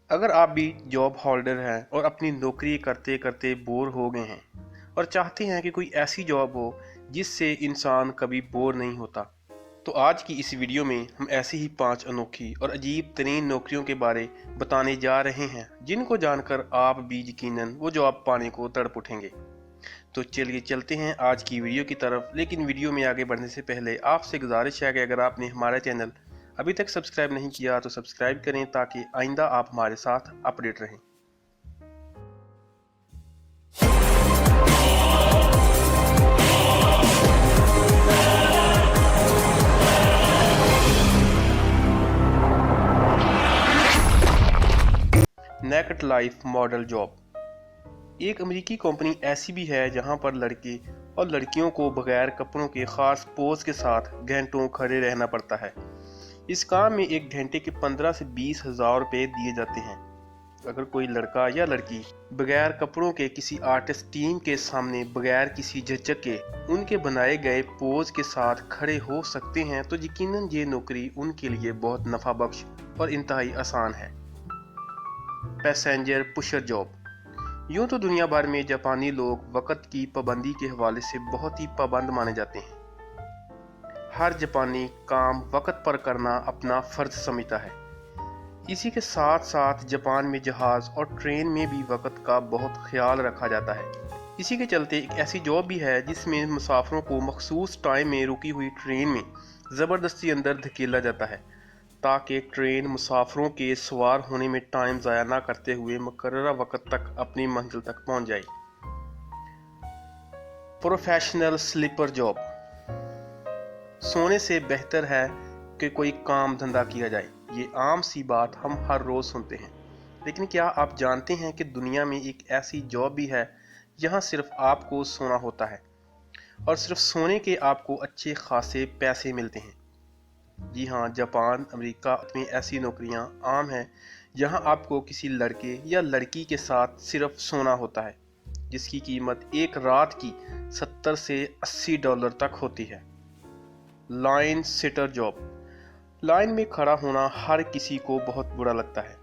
अगर आप भी जॉब होल्डर हैं और अपनी नौकरी करते करते बोर हो गए हैं और चाहते हैं कि कोई ऐसी जॉब हो जिससे इंसान कभी बोर नहीं होता, तो आज की इस वीडियो में हम ऐसी ही 5 अनोखी और अजीब तरीन नौकरियों के बारे बताने जा रहे हैं जिनको जानकर आप भी यकीनन वो जॉब पाने को तड़प उठेंगे। तो चलिए चलते हैं आज की वीडियो की तरफ। लेकिन वीडियो में आगे बढ़ने से पहले आपसे गुजारिश है कि अगर आपने हमारा चैनल अभी तक सब्सक्राइब नहीं किया तो सब्सक्राइब करें ताकि आइंदा आप हमारे साथ अपडेट रहें। नेकेड लाइफ मॉडल जॉब एक अमेरिकी कंपनी ऐसी भी है जहां पर लड़के और लड़कियों को बगैर कपड़ों के खास पोज के साथ घंटों खड़े रहना पड़ता है। इस काम में एक घंटे के 15 से 20 हजार रुपये दिए जाते हैं। अगर कोई लड़का या लड़की बगैर कपड़ों के किसी आर्टिस्ट टीम के सामने बगैर किसी झिझक के उनके बनाए गए पोज के साथ खड़े हो सकते हैं तो यकीनन ये नौकरी उनके लिए बहुत नफा बख्श और इंतहाई आसान है। Passenger pusher job. यूं तो दुनिया भर में जापानी लोग वक्त की पाबंदी के हवाले से बहुत ही पाबंद माने जाते हैं। हर जापानी काम वक्त पर करना अपना फर्ज समझता है। इसी के साथ साथ जापान में जहाज और ट्रेन में भी वक्त का बहुत ख्याल रखा जाता है। इसी के चलते एक ऐसी जॉब भी है जिसमें मुसाफिरों को मखसूस टाइम में रुकी हुई ट्रेन में ज़बरदस्ती अंदर धकेला जाता है ताकि ट्रेन मुसाफिरों के सवार होने में टाइम ज़ाया ना करते हुए मुकर्ररा वक्त तक अपनी मंजिल तक पहुंच जाए। Professional sleeper job. सोने से बेहतर है कि कोई काम धंधा किया जाए, ये आम सी बात हम हर रोज़ सुनते हैं। लेकिन क्या आप जानते हैं कि दुनिया में एक ऐसी जॉब भी है जहां सिर्फ आपको सोना होता है और सिर्फ सोने के आपको अच्छे खासे पैसे मिलते हैं। जी हाँ, जापान अमेरिका में ऐसी नौकरियां आम हैं जहां आपको किसी लड़के या लड़की के साथ सिर्फ सोना होता है जिसकी कीमत एक रात की 70 से 80 डॉलर तक होती है। Line seater job. लाइन में खड़ा होना हर किसी को बहुत बुरा लगता है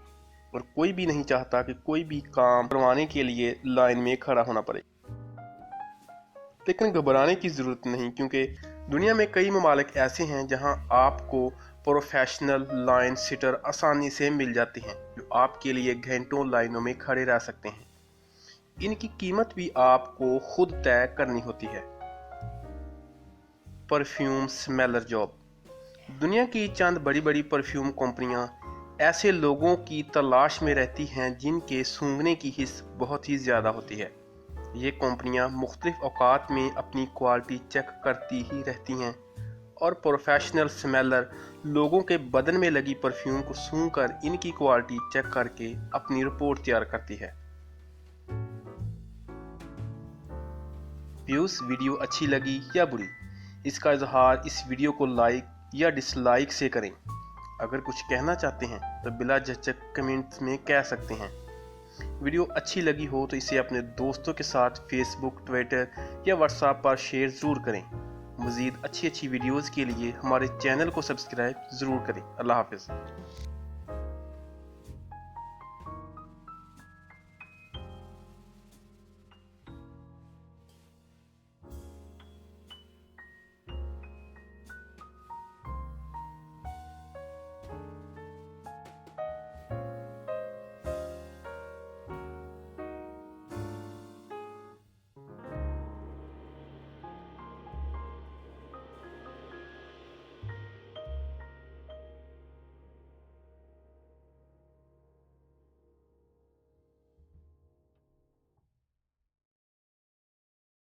और कोई भी नहीं चाहता कि कोई भी काम करवाने के लिए लाइन में खड़ा होना पड़े। लेकिन घबराने की ज़रूरत नहीं, क्योंकि दुनिया में कई ममालिक ऐसे हैं जहां आपको प्रोफेशनल लाइन सिटर आसानी से मिल जाते हैं जो आपके लिए घंटों लाइनों में खड़े रह सकते हैं। इनकी कीमत भी आपको खुद तय करनी होती है। Perfume smeller job. दुनिया की चंद बड़ी बड़ी परफ्यूम कंपनियां ऐसे लोगों की तलाश में रहती हैं जिनके सूंघने की हिस्स बहुत ही ज़्यादा होती है। ये कंपनियां मुख्तलिफ औकात में अपनी क्वालिटी चेक करती ही रहती हैं और प्रोफेशनल स्मेलर लोगों के बदन में लगी परफ्यूम को सूंघकर इनकी क्वालिटी चेक करके अपनी रिपोर्ट तैयार करती है। व्यूज़, वीडियो अच्छी लगी या बुरी, इसका इजहार इस वीडियो को लाइक या डिसलाइक से करें। अगर कुछ कहना चाहते हैं तो बिला झिझक कमेंट्स में कह सकते हैं। वीडियो अच्छी लगी हो तो इसे अपने दोस्तों के साथ फेसबुक, ट्विटर या व्हाट्सएप पर शेयर ज़रूर करें। मज़ीद अच्छी वीडियोज़ के लिए हमारे चैनल को सब्सक्राइब ज़रूर करें। अल्लाह हाफ़िज़।